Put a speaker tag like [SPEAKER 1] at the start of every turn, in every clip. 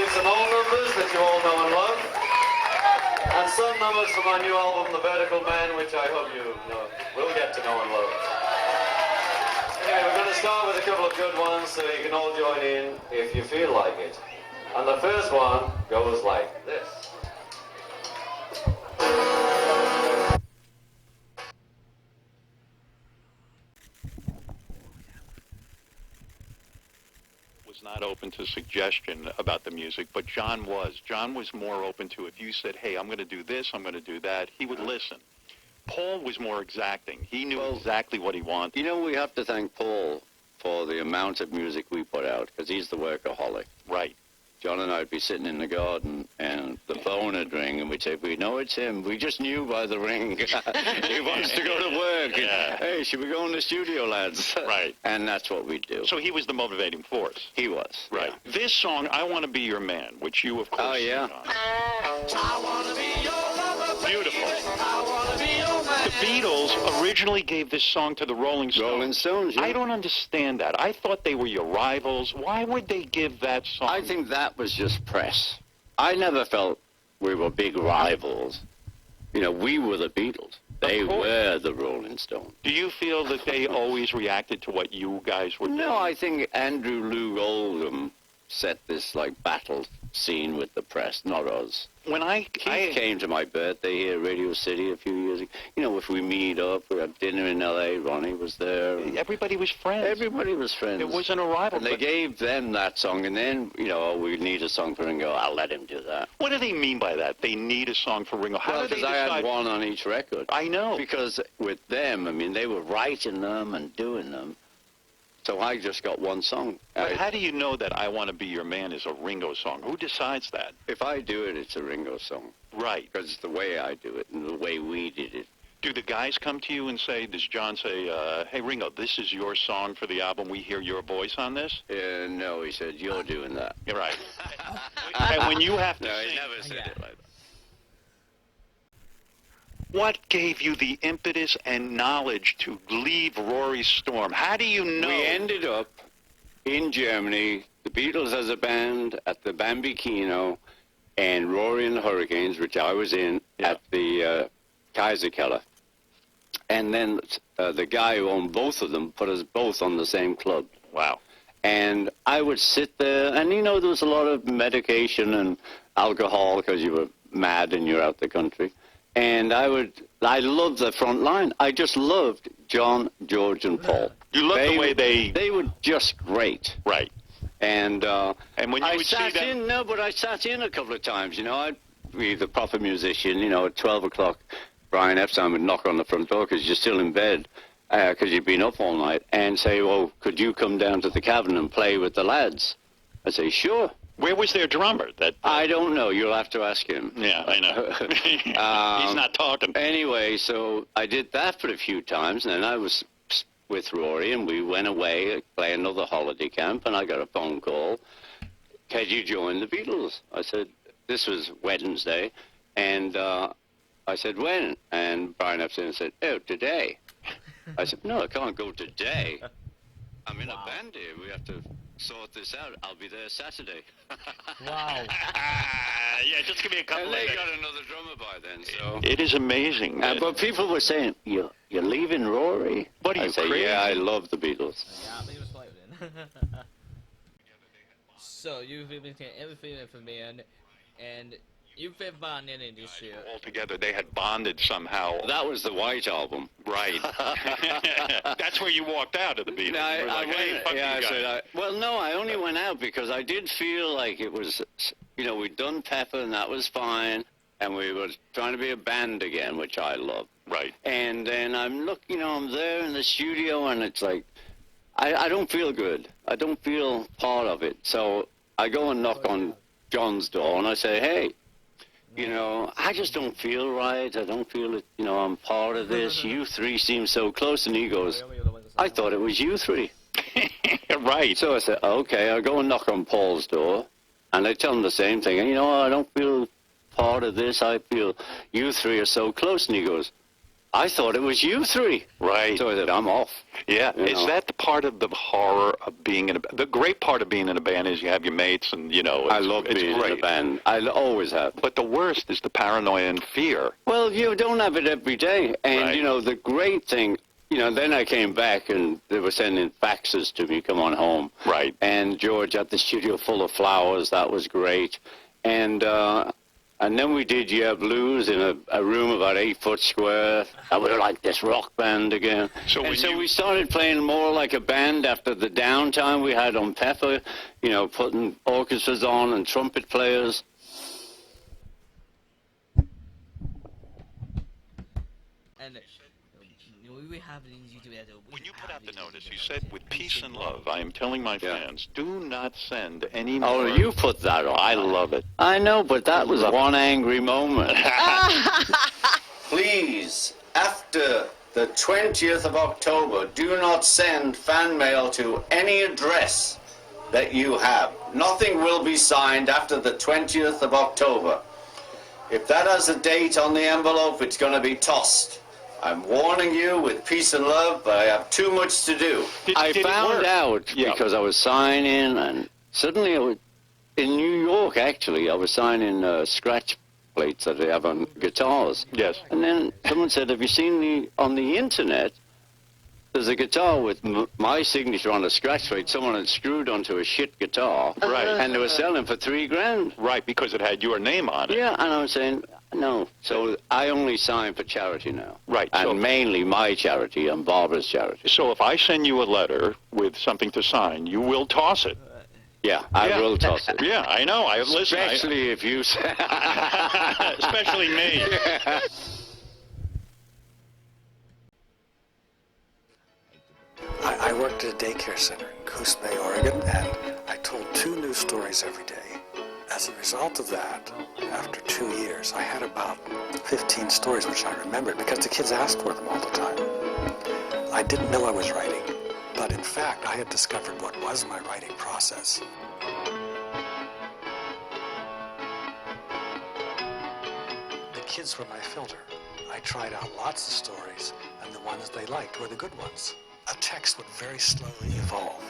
[SPEAKER 1] Some old numbers that you all know and love, and some numbers from my new album, The Vertical Man, which I hope you will get to know and love. Anyway, we're going to start with a couple of good ones so you can all join in if you feel like it. And the first one goes like this.
[SPEAKER 2] Not open to suggestion about the music, but John was. John was more open to, if you said, hey, I'm going to do this, I'm going to do that, he would listen. Paul was more exacting. He knew exactly what he wanted.
[SPEAKER 3] You know, we have to thank Paul for the amount of music we put out, because he's the workaholic.
[SPEAKER 2] Right.
[SPEAKER 3] John and I would be sitting in the garden, and the phone would ring, and we'd say, we know it's him. We just knew by the ring. He wants to go to work.
[SPEAKER 2] Yeah.
[SPEAKER 3] Hey, should we go in the studio, lads?
[SPEAKER 2] Right.
[SPEAKER 3] And that's what we do.
[SPEAKER 2] So he was the motivating force.
[SPEAKER 3] He was.
[SPEAKER 2] Right. Yeah. This song, I Want to Be Your Man, which you, of course,
[SPEAKER 3] sing on.
[SPEAKER 1] I want to be your lover,
[SPEAKER 2] beautiful.
[SPEAKER 1] I want to be your man.
[SPEAKER 2] The Beatles originally gave this song to the Rolling Stones.
[SPEAKER 3] Rolling Stones, yeah.
[SPEAKER 2] I don't understand that. I thought they were your rivals. Why would they give that song?
[SPEAKER 3] I think that was just press. I never felt we were big rivals. You know, we were the Beatles. They were the Rolling Stones.
[SPEAKER 2] Do you feel that they always reacted to what you guys were doing?
[SPEAKER 3] No, I think Andrew Loog Oldham set this, like, battle scene with the press, not us.
[SPEAKER 2] When I
[SPEAKER 3] came to my birthday here at Radio City a few years ago. You know, if we meet up, we had dinner in L.A., Ronnie was there.
[SPEAKER 2] Everybody was friends.
[SPEAKER 3] Everybody was friends.
[SPEAKER 2] It wasn't a rival.
[SPEAKER 3] And they gave them that song, and then, you know, we need a song for Ringo. I'll let him do that.
[SPEAKER 2] What do they mean by that? They need a song for Ringo. How do they decide?
[SPEAKER 3] I had one on each record.
[SPEAKER 2] I know.
[SPEAKER 3] Because with them, I mean, they were writing them and doing them. So I just got one song.
[SPEAKER 2] But how do you know that I Want to Be Your Man is a Ringo song? Who decides that?
[SPEAKER 3] If I do it, it's a Ringo song.
[SPEAKER 2] Right.
[SPEAKER 3] Because it's the way I do it and the way we did it.
[SPEAKER 2] Do the guys come to you and say, does John say, hey, Ringo, this is your song for the album. We hear your voice on this?
[SPEAKER 3] No, he said, you're doing that.
[SPEAKER 2] You're right. And when you have to
[SPEAKER 3] No,
[SPEAKER 2] sing,
[SPEAKER 3] he never said it like that.
[SPEAKER 2] What gave you the impetus and knowledge to leave Rory Storm? How do you know?
[SPEAKER 3] We ended up in Germany, the Beatles as a band at the Bambino, and Rory and the Hurricanes, which I was in, at the Kaiserkeller. And then the guy who owned both of them put us both on the same club.
[SPEAKER 2] Wow.
[SPEAKER 3] And I would sit there, and, you know, there was a lot of medication and alcohol because you were mad and you're out the country. And I loved the front line. I just loved John, George, and Paul.
[SPEAKER 2] You loved the way they
[SPEAKER 3] were just great.
[SPEAKER 2] Right.
[SPEAKER 3] And
[SPEAKER 2] when you would see them...
[SPEAKER 3] but I sat in a couple of times, you know. I'd be the proper musician, you know, at 12 o'clock, Brian Epstein would knock on the front door because you're still in bed, because you've been up all night, and say, well, could you come down to the cabin and play with the lads? I'd say, sure.
[SPEAKER 2] Where was their drummer?
[SPEAKER 3] I don't know. You'll have to ask him.
[SPEAKER 2] Yeah, I know. He's not talking.
[SPEAKER 3] Anyway, so I did that for a few times, and then I was with Rory, and we went away, play another holiday camp, and I got a phone call. Can you join the Beatles? I said, this was Wednesday, and I said, when? And Brian Epstein said, oh, today. I said, no, I can't go today. I'm in a band here. We have to sort this out. I'll be there Saturday.
[SPEAKER 4] Wow.
[SPEAKER 2] Yeah, just give me a couple
[SPEAKER 3] and
[SPEAKER 2] of
[SPEAKER 3] they got another drummer by then, so...
[SPEAKER 2] It is amazing.
[SPEAKER 3] But people were saying, you're leaving Rory?
[SPEAKER 2] What are you,
[SPEAKER 3] crazy? Yeah, I love the Beatles.
[SPEAKER 4] Yeah, they was like then. So, you've been taking everything from me, and you've been bonding in this year.
[SPEAKER 2] All together, they had bonded somehow.
[SPEAKER 3] That was the White Album.
[SPEAKER 2] Right. That's where you walked out of the Beatles.
[SPEAKER 3] No, I said, well, no, I only went out because I did feel like it was, you know, we'd done Pepper and that was fine, and we were trying to be a band again, which I love.
[SPEAKER 2] Right.
[SPEAKER 3] And then I'm there in the studio, and it's like, I don't feel good. I don't feel part of it. So I go and knock on John's door, and I say, hey, you know, I just don't feel right. I don't feel it, you know, I'm part of this. You three seem so close. And he goes, I thought it was you three.
[SPEAKER 2] Right.
[SPEAKER 3] So I said, okay, I'll go and knock on Paul's door. And I tell him the same thing. And, you know, I don't feel part of this. I feel you three are so close. And he goes, I thought it was you three.
[SPEAKER 2] Right.
[SPEAKER 3] So I said, I'm off.
[SPEAKER 2] Yeah.
[SPEAKER 3] You
[SPEAKER 2] Is
[SPEAKER 3] know.
[SPEAKER 2] that the part of the horror of being in a... The great part of being in a band is you have your mates and, you know...
[SPEAKER 3] I love being in a band. I always have.
[SPEAKER 2] But the worst is the paranoia and fear.
[SPEAKER 3] Well, you don't have it every day. And,
[SPEAKER 2] Right.
[SPEAKER 3] you know, the great thing, you know, then I came back and they were sending faxes to me, come on home.
[SPEAKER 2] Right.
[SPEAKER 3] And George had the studio full of flowers. That was great. And then we did Yeah Blues in a room about 8 foot square. And we were like this rock band again.
[SPEAKER 2] So
[SPEAKER 3] We started playing more like a band after the downtime we had on Pepper, you know, putting orchestras on and trumpet players.
[SPEAKER 4] And we have
[SPEAKER 2] When you put out the notice, you said, with peace and love, I am telling my
[SPEAKER 3] Yeah.
[SPEAKER 2] fans, do not send any more...
[SPEAKER 3] Oh, you put that on.
[SPEAKER 2] I love it.
[SPEAKER 3] I know, but that was one angry moment.
[SPEAKER 5] Please, after the 20th of October, do not send fan mail to any address that you have. Nothing will be signed after the 20th of October. If that has a date on the envelope, it's going to be tossed. I'm warning you with peace and love, but I have too much to do.
[SPEAKER 3] I found out
[SPEAKER 2] Yeah.
[SPEAKER 3] because I was signing, and suddenly in New York, actually, I was signing scratch plates that they have on guitars.
[SPEAKER 2] Yes.
[SPEAKER 3] And then someone said, have you seen on the internet, there's a guitar with my signature on a scratch plate someone had screwed onto a shit guitar.
[SPEAKER 2] Right.
[SPEAKER 3] And they were selling for $3,000.
[SPEAKER 2] Right, because it had your name on it.
[SPEAKER 3] Yeah, and I was saying, no. So I only sign for charity now.
[SPEAKER 2] Right,
[SPEAKER 3] And
[SPEAKER 2] so-
[SPEAKER 3] mainly my charity and Barbara's charity.
[SPEAKER 2] So if I send you a letter with something to sign, you will toss it.
[SPEAKER 3] Yeah, I
[SPEAKER 2] Yeah.
[SPEAKER 3] will toss it.
[SPEAKER 2] Yeah, I know. I have listened.
[SPEAKER 3] Especially if you say...
[SPEAKER 2] Especially me.
[SPEAKER 6] I worked at a daycare center in Coos Bay, Oregon, and I told 2 news stories every day. As a result of that, after 2 years, I had about 15 stories which I remembered because the kids asked for them all the time. I didn't know I was writing, but in fact, I had discovered what was my writing process. The kids were my filter. I tried out lots of stories, and the ones they liked were the good ones. A text would very slowly evolve.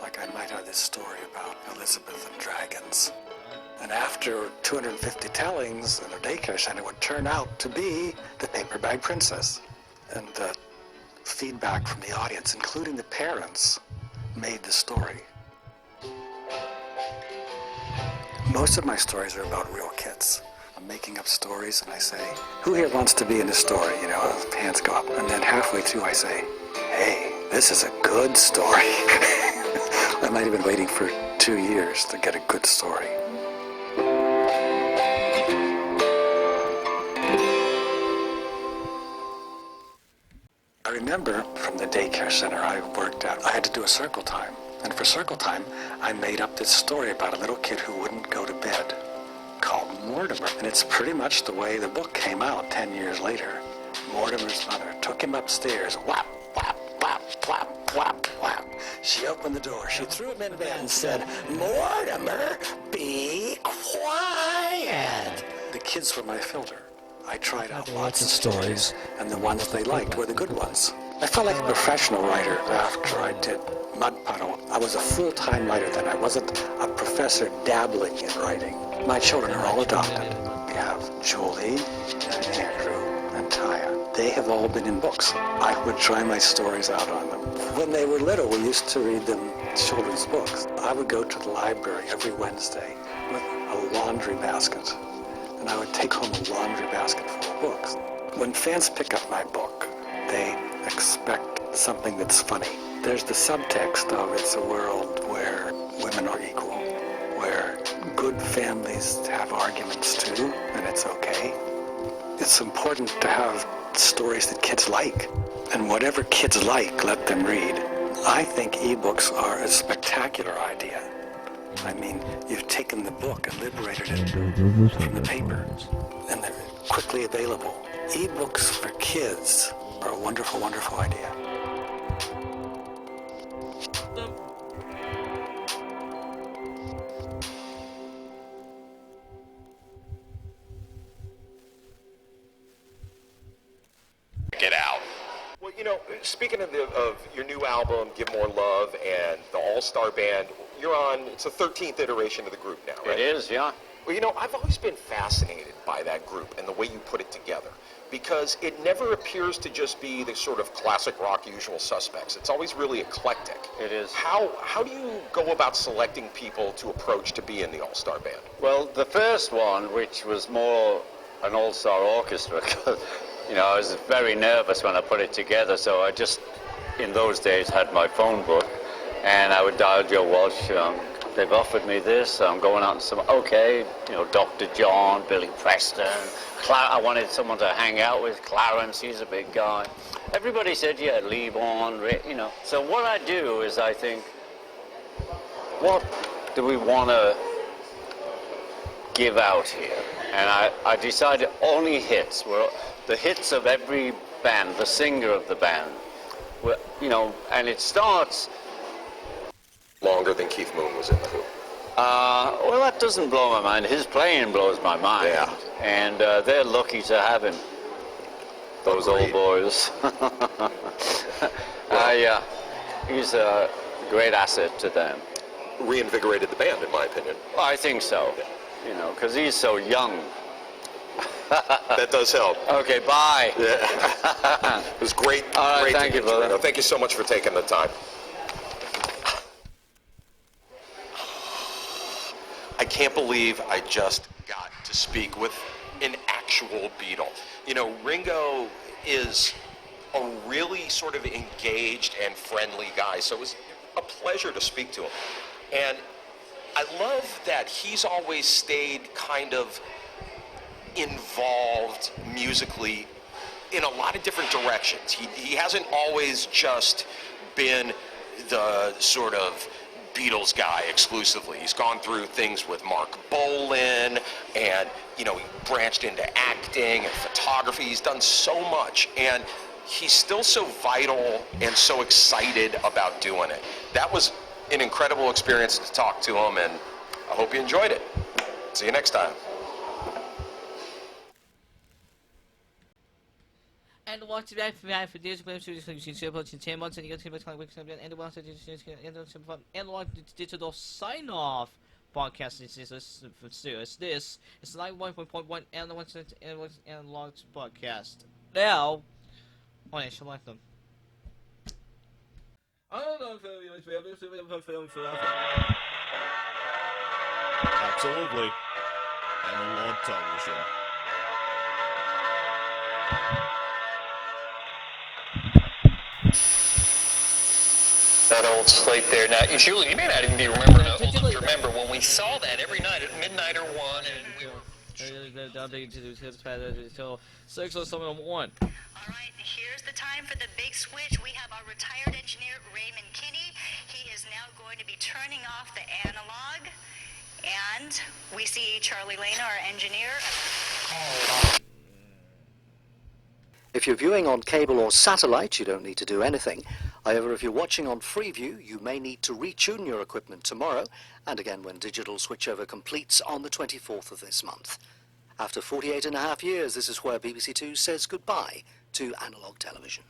[SPEAKER 6] Like I might have this story about Elizabeth and dragons. And after 250 tellings, in a daycare center would turn out to be The Paper Bag Princess. And the feedback from the audience, including the parents, made the story. Most of my stories are about real kids. I'm making up stories and I say, who here wants to be in a story? You know, hands go up. And then halfway through I say, hey, this is a good story. I might have been waiting for 2 years to get a good story. I remember from the daycare center I worked at, I had to do a circle time. And for circle time, I made up this story about a little kid who wouldn't go to bed called Mortimer. And it's pretty much the way the book came out 10 years later. Mortimer's mother took him upstairs, whap, whap, whap, whap, whap, whap. She opened the door, she threw him in bed and said, Mortimer, be quiet. The kids were my filter. I tried out lots of stories, and the ones they liked were the good ones. I felt like a professional writer after I did Mud Puddle. I was a full-time writer then. I wasn't a professor dabbling in writing. My children are all adopted. We have Julie, and Andrew, and Taya. They have all been in books. I would try my stories out on them. When they were little, we used to read them children's books. I would go to the library every Wednesday with a laundry basket. And I would take home a laundry basket full of books. When fans pick up my book, they expect something that's funny. There's the subtext of it's a world where women are equal, where good families have arguments too, and it's okay. It's important to have stories that kids like. And whatever kids like, let them read. I think ebooks are a spectacular idea. I mean, you've taken the book and liberated it from the paper, and they're quickly available. Ebooks for kids are a wonderful, wonderful idea.
[SPEAKER 7] speaking of your new album, Give More Love, and the All-Star Band, you're on, it's the 13th iteration of the group now, right?
[SPEAKER 3] It is, yeah.
[SPEAKER 7] Well, you know, I've always been fascinated by that group and the way you put it together, because it never appears to just be the sort of classic rock usual suspects. It's always really eclectic.
[SPEAKER 3] It is.
[SPEAKER 7] How do you go about selecting people to approach to be in the All-Star Band?
[SPEAKER 3] Well, the first one, which was more an all-star orchestra, you know, I was very nervous when I put it together, so I just, in those days, had my phone book, and I would dial Joe Walsh. They've offered me this, I'm going out and some, okay, you know, Dr. John, Billy Preston, I wanted someone to hang out with, Clarence, he's a big guy. Everybody said, yeah, Lee Vaughan, you know. So what I do is I think, what do we want to give out here? And I decided only hits. Well, the hits of every band, the singer of the band. Well, you know, and it starts...
[SPEAKER 7] Longer than Keith Moon was in the Who.
[SPEAKER 3] Well, that doesn't blow my mind. His playing blows my mind.
[SPEAKER 7] Yeah.
[SPEAKER 3] And they're lucky to have him. Those old boys. Yeah. He's a great asset to them.
[SPEAKER 7] Reinvigorated the band, in my opinion.
[SPEAKER 3] Well, I think so.
[SPEAKER 7] Yeah.
[SPEAKER 3] You know, because he's so young.
[SPEAKER 7] That does help.
[SPEAKER 3] Okay, bye.
[SPEAKER 7] Yeah. It was great.
[SPEAKER 3] All right,
[SPEAKER 7] great
[SPEAKER 3] thank
[SPEAKER 7] to
[SPEAKER 3] you,
[SPEAKER 7] meet
[SPEAKER 3] brother.
[SPEAKER 7] Thank you so much for taking the time. I can't believe I just got to speak with an actual Beatle. You know, Ringo is a really sort of engaged and friendly guy, so it was a pleasure to speak to him. And I love that he's always stayed kind of involved musically in a lot of different directions. He hasn't always just been the sort of Beatles guy exclusively. He's gone through things with Mark Bolan, and you know, he branched into acting and photography. He's done so much, and he's still so vital and so excited about doing it. That was an incredible experience to talk to him, and I hope you enjoyed it. See you next time.
[SPEAKER 4] And what's back for this and digital sign off podcast. This is like 1.1 and logs podcast. Now, I should like them. I don't know
[SPEAKER 8] Absolutely. Analog television.
[SPEAKER 9] That old slate there. Now, Julie, you may not even be old enough to remember when we saw that every night at midnight or 1, and we were...
[SPEAKER 4] Till 6 or 7 or 1.
[SPEAKER 10] All right, here's the time for the big switch. We have our retired engineer, Raymond Kinney. He is now going to be turning off the analog. And we see Charlie Lane, our engineer.
[SPEAKER 11] If you're viewing on cable or satellite, you don't need to do anything. However, if you're watching on Freeview, you may need to retune your equipment tomorrow, and again when digital switchover completes on the 24th of this month. After 48 and a half years, this is where BBC Two says goodbye to analog television.